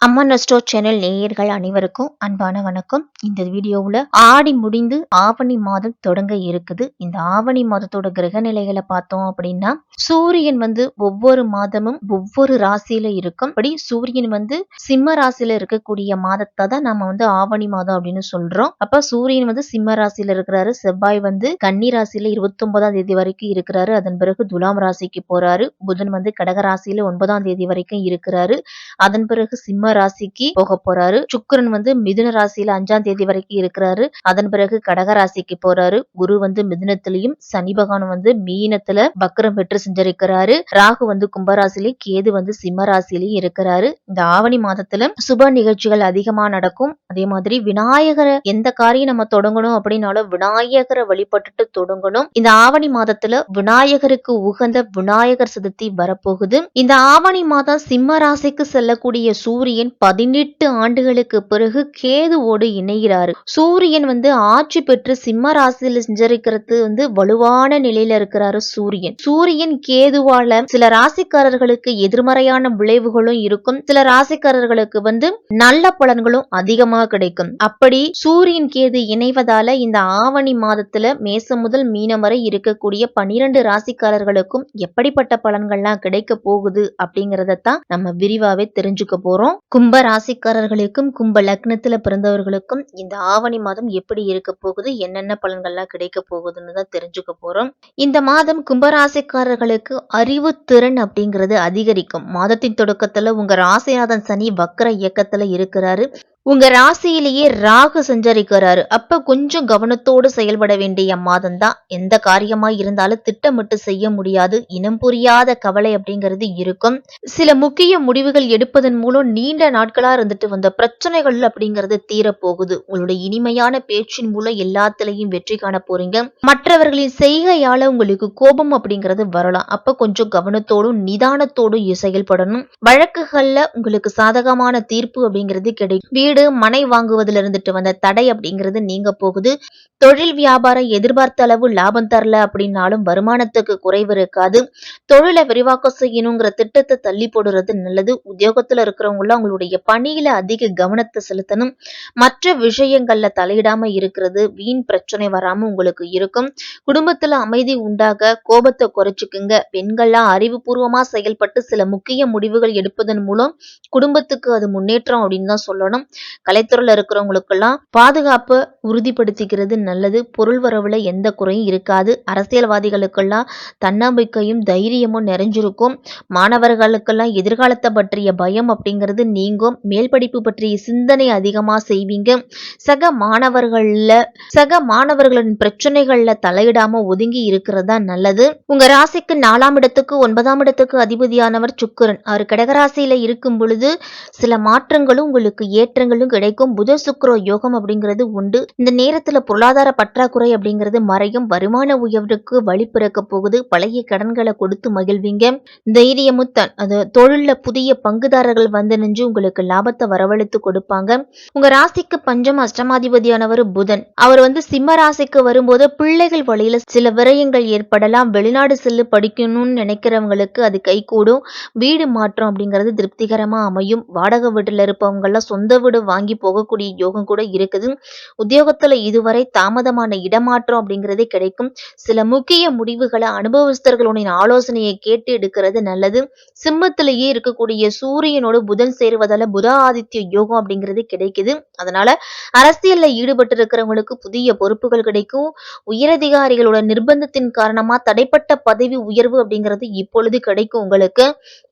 அம்மன் astro channel நேயர்கள் அனைவருக்கும் அன்பான வணக்கம். இந்த வீடியோவில் ஆடி முடிந்து ஆவணி மாதம் தொடங்க இருக்குது. இந்த ஆவணி மாதத்தோட கிரக நிலைகளை பார்த்தோம் அப்படின்னா சூரியன் ஒவ்வொரு மாதமும் ஒவ்வொரு ராசியில இருக்கும். அப்படி சூரியன் சிம்ம ராசியில இருக்கக்கூடிய மாதத்தை தான் நம்ம ஆவணி மாதம் அப்படின்னு சொல்றோம். அப்ப சூரியன் சிம்ம ராசியில இருக்கிறாரு. செவ்வாய் கன்னி ராசியில 29ஆம் தேதி வரைக்கும் இருக்கிறாரு. அதன் பிறகு துலாம் ராசிக்கு போறாரு. புதன் கடக ராசியில 9ஆம் தேதி வரைக்கும் இருக்கிறாரு. அதன் பிறகு சிம்ம ராசிக்கு போக போறாரு. சுக்கிரன் மிதுன ராசியில 5ஆம் தேதி வரைக்கும் இருக்கிறாரு. அதன் பிறகு கடக ராசிக்கு போறாரு. குரு மிதுனத்திலையும் சனி பகவான் மீனத்துல வக்ரம் பெற்று செஞ்சிருக்கிறாரு. ராகு கும்பராசிலையும் கேது சிம்ம ராசியிலையும் இருக்கிறாரு. இந்த ஆவணி மாதத்துல சுப நிகழ்ச்சிகள் அதிகமா நடக்கும். அதே மாதிரி விநாயகரை எந்த காரியம் நம்ம தொடங்கணும் அப்படின்னாலும் விநாயகரை வழிபட்டுட்டு தொடங்கணும். இந்த ஆவணி மாதத்துல விநாயகருக்கு உகந்த விநாயகர் சதுர்த்தி வரப்போகுது. இந்த ஆவணி மாதம் சிம்ம ராசிக்கு செல்லக்கூடிய சூரியன் 18 ஆண்டுகளுக்கு பிறகு கேதுவோடு இணைகிறாரு. சூரியன் ஆட்சி பெற்று சிம்ம ராசியில் செஞ்சிருக்கிறது வலுவான நிலையில இருக்கிறாரு. சூரியன் கேதுவால சில ராசிக்காரர்களுக்கு எதிர்மறையான விளைவுகளும் இருக்கும். சில ராசிக்காரர்களுக்கு நல்ல பலன்களும் அதிகமா கிடைக்கும். அப்படி சூரியன் கேது இணைவதால இந்த ஆவணி மாதத்துல மேசம் முதல் மீனம் வரை இருக்கக்கூடிய 12 ராசிக்காரர்களுக்கும் எப்படிப்பட்ட பலன்கள்லாம் கிடைக்க போகுது அப்படிங்கறதான் நம்ம விரிவாவே தெரிஞ்சுக்க போறோம். கும்ப ராசிக்காரர்களுக்கும் கும்ப லக்னத்துல பிறந்தவர்களுக்கும் இந்த ஆவணி மாதம் எப்படி இருக்க போகுது, என்னென்ன பலன்கள்லாம் கிடைக்க போகுதுன்னு தான் தெரிஞ்சுக்க போறோம். இந்த மாதம் கும்பராசிக்காரர்களுக்கு அறிவு திறன் அப்படிங்கிறது அதிகரிக்கும். மாதத்தின் தொடக்கத்துல உங்க ராசிநாதன் சனி வக்ர இயக்கத்துல இருக்கிறாரு. உங்க ராசியிலேயே ராகு சஞ்சரிக்கிறாரு. அப்ப கொஞ்சம் கவனத்தோடு செயல்பட வேண்டிய மாதம் தான். எந்த காரியமா இருந்தாலும் திட்டமிட்டு செய்ய முடியாது. இனம் புரியாத கவலை அப்படிங்கிறது இருக்கும். சில முக்கிய முடிவுகள் எடுப்பதன் மூலம் நீண்ட நாட்களா இருந்துட்டு வந்த பிரச்சனைகள் அப்படிங்கிறது தீரப்போகுது. உங்களுடைய இனிமையான பேச்சின் மூலம் எல்லாத்திலையும் வெற்றி காண போறீங்க. மற்றவர்களின் செய்கையால உங்களுக்கு கோபம் அப்படிங்கிறது வரலாம். அப்ப கொஞ்சம் கவனத்தோடும் நிதானத்தோடும் செயல்படணும். வழக்குகள்ல உங்களுக்கு சாதகமான தீர்ப்பு அப்படிங்கிறது கிடைக்கும். வீடு மனை வாங்குவதில் இருந்துட்டு வந்த தடை அப்படிங்கிறது நீங்க போகுது. தொழில் வியாபாரம் எதிர்பார்த்த அளவு லாபம் தரல அப்படின்னாலும் வருமானத்துக்கு குறைவு இருக்காது. தொழிலை விரிவாக்கம் செய்யணுங்கிற திட்டத்தை தள்ளி போடுறது நல்லது. உத்தியோகத்துல இருக்கிறவங்கள அவங்களுடைய பணியில அதிக கவனத்தை செலுத்தணும். மற்ற விஷயங்கள்ல தலையிடாம இருக்கிறது வீண் பிரச்சனை வராம உங்களுக்கு இருக்கும். குடும்பத்துல அமைதி உண்டாக கோபத்தை குறைச்சுக்குங்க. பெண்கள்லாம் அறிவுபூர்வமா செயல்பட்டு சில முக்கிய முடிவுகள் எடுப்பதன் மூலம் குடும்பத்துக்கு அது முன்னேற்றம் அப்படின்னு தான் சொல்லணும். கலைத்துறையில இருக்கிறவங்களுக்கெல்லாம் பாதுகாப்பு உறுதிப்படுத்திக்கிறது நல்லது. பொருள் வரவுல எந்த குறையும் இருக்காது. அரசியல்வாதிகளுக்கெல்லாம் தன்னம்பிக்கையும் தைரியமும் நிறைஞ்சிருக்கும். மாணவர்களுக்கெல்லாம் எதிர்காலத்தை பற்றிய பயம் அப்படிங்கிறது நீங்கும். மேல் படிப்பு பற்றிய சிந்தனை அதிகமா செய்வீங்க. சக மாணவர்களின் பிரச்சனைகள்ல தலையிடாம ஒதுங்கி இருக்கிறதா நல்லது. உங்க ராசிக்கு 4ஆம் இடத்துக்கு 9ஆம் இடத்துக்கு அதிபதியானவர் சுக்கிரன். அவர் கடகராசியில இருக்கும் பொழுது சில மாற்றங்களும் உங்களுக்கு ஏற்றங்களும் கிடைக்கும். புத சுக்கிர யோகம் அப்படிங்கிறது உண்டு. இந்த நேரத்துல பொருளாதார பற்றாக்குறை அப்படிங்கிறது மறையும். வருமான உயர்வுக்கு வழி பிறக்க போகுது. பழைய கடன்களை கொடுத்து மகிழ்வீங்க. தைரியமும் தொழில புதிய பங்குதாரர்கள் நின்று உங்களுக்கு லாபத்தை வரவழைத்து கொடுப்பாங்க. உங்க ராசிக்கு பஞ்சம் அஷ்டமாதிபதியானவர் புதன். அவர் சிம்ம ராசிக்கு வரும்போது பிள்ளைகள் வழியில சில விரயங்கள் ஏற்படலாம். வெளிநாடு செல்லு படிக்கணும்னு நினைக்கிறவங்களுக்கு அது கைகூடும். வீடு மாற்றம் அப்படிங்கிறது திருப்திகரமா அமையும். வாடகை வீட்டுல இருப்பவங்க எல்லாம் சொந்த வீடு வாங்கி போகக்கூடிய யோகம் கூட இருக்குது. உத்தியோகத்துல இதுவரை தாமதமான இடமாற்றம் அப்படிங்கிறதே கிடைக்கும். சில முக்கிய முடிவுகளை அனுபவஸ்தர்களுடைய ஆலோசனையை கேட்டு எடுக்கிறது நல்லது. சிம்மத்திலேயே இருக்கக்கூடிய சூரியனோடு புதன் சேருவதால புத ஆதித்ய யோகம் அப்படிங்கிறது கிடைக்குது. அதனால அரசியல்ல ஈடுபட்டு இருக்கிறவங்களுக்கு புதிய பொறுப்புகள் கிடைக்கும். உயரதிகாரிகளோட நிர்பந்தத்தின் காரணமா தடைப்பட்ட பதவி உயர்வு அப்படிங்கிறது இப்பொழுது கிடைக்கும் உங்களுக்கு.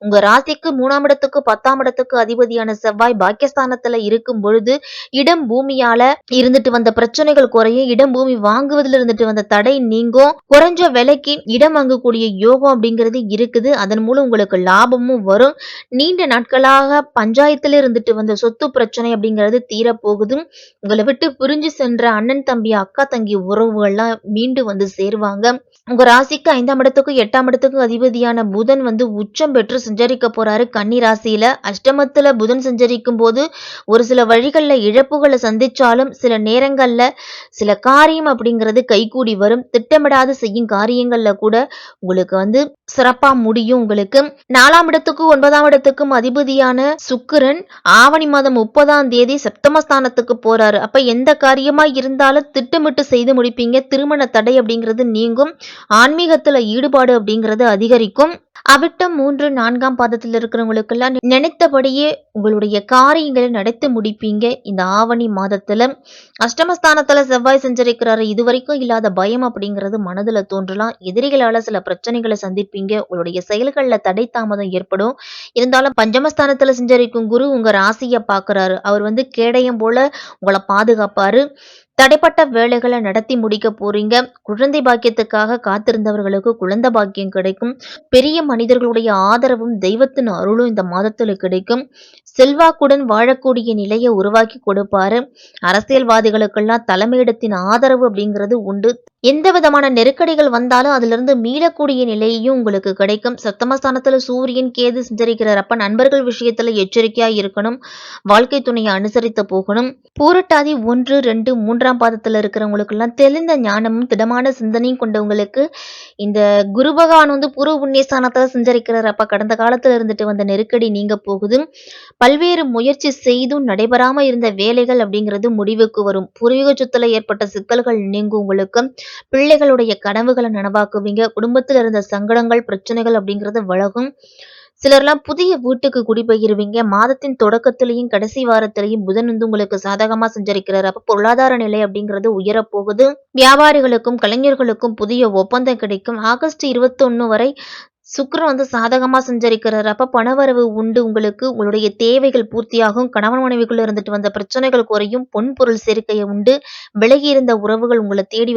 உங்க ராசிக்கு 3ஆம் இடத்துக்கு 10ஆம் இடத்துக்கு அதிபதியான செவ்வாய் பாக்கியஸ்தானத்துல இருக்கும் பொழுது இடம் பூமியால இருந்துட்டு வந்த பிரச்சனைகள் குறையும். இடம் பூமி வாங்குவதில் இருந்துட்டு வந்த தடை நீங்கும். குறைஞ்ச விலைக்கு இடம் வாங்கக்கூடிய யோகம் அப்படிங்கிறது இருக்குது. அதன் மூலம் உங்களுக்கு லாபமும் வரும். நீண்ட நாட்களாக பஞ்சாயத்துல இருந்துட்டு வந்த சொத்து பிரச்சனை அப்படிங்கிறது தீரப்போகுது. உங்களை விட்டு பிரிஞ்சு சென்ற அண்ணன் தம்பி அக்கா தங்கி உறவுகள்லாம் மீண்டு சேருவாங்க. உங்க ராசிக்கு 5ஆம் இடத்துக்கு 8ஆம் இடத்துக்கு அதிபதியான புதன் உச்சம் பெற்று சஞ்சரிக்க போறாரு கன்னி ராசியில. அஷ்டமத்துல புதன் சஞ்சரிக்கும் போது ஒரு சில வழிகள்ல இழப்புகளை சந்திச்சாலும் சில நேரங்கள்ல சில காரியம் அப்படிங்கிறது கைகூடி வரும். திட்டமிடாது செய்யும் காரியங்கள்ல கூட உங்களுக்கு வந்து சிறப்பா முடியும். உங்களுக்கு 4ஆம் இடத்துக்கும் 9ஆம் இடத்துக்கும் அதிபதியான சுக்கிரன் ஆவணி மாதம் 30ஆம் தேதி சப்தமஸ்தானத்துக்கு போறாரு. அப்ப எந்த காரியமா இருந்தாலும் திட்டமிட்டு செய்து முடிப்பீங்க. திருமண தடை அப்படிங்கிறது நீங்கும். ஆன்மீகத்துல ஈடுபாடு அப்படிங்கிறது அதிகரிக்கும். அவிட்டம் 3, 4ஆம் பாதத்தில் இருக்கிறவங்களுக்கெல்லாம் நினைத்தபடியே உங்களுடைய காரியங்களை நடத்தி முடிப்பீங்க. இந்த ஆவணி மாதத்துல அஷ்டமஸ்தானத்துல செவ்வாய் சஞ்சரிக்கிறாரு. இதுவரைக்கும் இல்லாத பயம் அப்படிங்கிறது மனதுல தோன்றலாம். எதிரிகளால சில பிரச்சனைகளை சந்திப்பீங்க. உங்களுடைய செயல்கள்ல தடை தாமதம் ஏற்படும். இருந்தாலும் பஞ்சமஸ்தானத்துல சஞ்சரிக்கும் குரு உங்க ராசியை பார்க்கிறாரு. அவர் வந்து கேடயம் போல உங்களை பாதுகாப்பாரு. தடைப்பட்ட வேலைகளை நடத்தி முடிக்க போறீங்க. குழந்தை பாக்கியத்துக்காக காத்திருந்தவர்களுக்கு குழந்தை பாக்கியம் கிடைக்கும். பெரிய மனிதர்களுடைய ஆதரவும் தெய்வத்தின் அருளும் இந்த மாதத்துல கிடைக்கும். செல்வாக்குடன் வாழக்கூடிய நிலையை உருவாக்கி கொடுப்பாரு. அரசியல்வாதிகளுக்கெல்லாம் தலைமையிடத்தின் ஆதரவு அப்படிங்கிறது உண்டு. எந்த விதமான நெருக்கடிகள் வந்தாலும் அதிலிருந்து மீளக்கூடிய நிலையும் உங்களுக்கு கிடைக்கும். சப்தமஸ்தானத்துல சூரியன் கேது சஞ்சரிக்கிறார். அப்ப நண்பர்கள் விஷயத்துல எச்சரிக்கையா இருக்கணும். வாழ்க்கை துணையை அனுசரித்து போகணும். பூரட்டாதி 1, 2, 3ஆம் பாதத்துல இருக்கிறவங்களுக்கு எல்லாம் தெளிந்த ஞானமும் திடமான சிந்தனையும் கொண்டவங்களுக்கு இந்த குரு பகவான் வந்து பூர்வ புண்ணியஸ்தானத்துல சஞ்சரிக்கிறார். அப்ப கடந்த காலத்துல இருந்துட்டு வந்த நெருக்கடி நீங்க போகுது. பல்வேறு முயற்சி செய்தும் நடைபெறாம இருந்த வேலைகள் அப்படிங்கிறது முடிவுக்கு வரும். பூர்வீக சொத்துல ஏற்பட்ட சிக்கல்கள் நீங்கும். உங்களுக்கு பிள்ளைகளுடைய கனவுகளை நனவாக்குவீங்க. குடும்பத்தில் இருந்த சங்கடங்கள் பிரச்சனைகள் அப்படிங்கிறது விலகும். சிலர்லாம் புதிய வீட்டுக்கு குடிபெயர்வீங்க. மாதத்தின் தொடக்கத்திலையும் கடைசி வாரத்திலையும் புதன் வந்து உங்களுக்கு சாதகமா சஞ்சரிக்கிறார். அப்ப பொருளாதார நிலை அப்படிங்கிறது உயரப்போகுது. வியாபாரிகளுக்கும் கலைஞர்களுக்கும் புதிய ஒப்பந்தம் கிடைக்கும். ஆகஸ்ட் 21 வரை சுக்கிரன் வந்து சாதகமா சஞ்சரிக்கிறார். அப்ப பணவரவு உண்டு. உங்களுக்கு உங்களுடைய தேவைகள் பூர்த்தியாகும். கணவன் மனைவிக்குள்ள இருந்துட்டு வந்த பிரச்சனைகள் குறையும். பொன் பொருள் சேர்க்கை உண்டு. விலகி இருந்த உறவுகள் உங்களை தேடி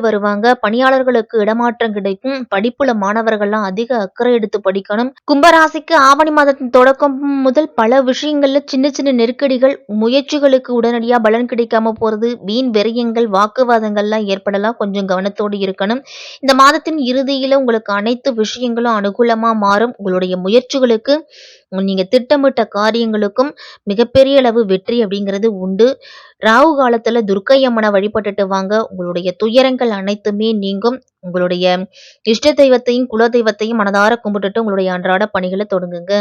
வருவாங்க. பணியாளர்களுக்கு இடமாற்றம் கிடைக்கும். படிப்புல மாணவர்கள்லாம் அதிக அக்கறை எடுத்து படிக்கணும். கும்பராசிக்கு ஆவணி மாதத்தின் தொடக்கம் முதல் பல விஷயங்கள்ல சின்ன சின்ன நெருக்கடிகள், முயற்சிகளுக்கு உடனடியா பலன் கிடைக்காம போறது, வீண் வெறியங்கள், வாக்குவாதங்கள்லாம் ஏற்படலாம். கொஞ்சம் கவனத்தோடு இருக்கணும். இந்த மாதத்தின் இறுதியில உங்களுக்கு அனைத்து விஷயங்களும் அனுகூலமா மாறும். உங்களுடைய முயற்சிகளுக்கு நீங்க திட்டமிட்ட காரியங்களுக்கும் மிகப்பெரிய அளவு வெற்றி அப்படிங்கிறது உண்டு. ராகு காலத்துல துர்க்கை அம்மனை வழிபட்டுட்டு வாங்க. உங்களுடைய துயரங்கள் அனைத்துமே நீங்கும். உங்களுடைய இஷ்ட தெய்வத்தையும் குல தெய்வத்தையும் மனதார கும்பிட்டுட்டு உங்களுடைய அன்றாட பணிகளை தொடங்குங்க.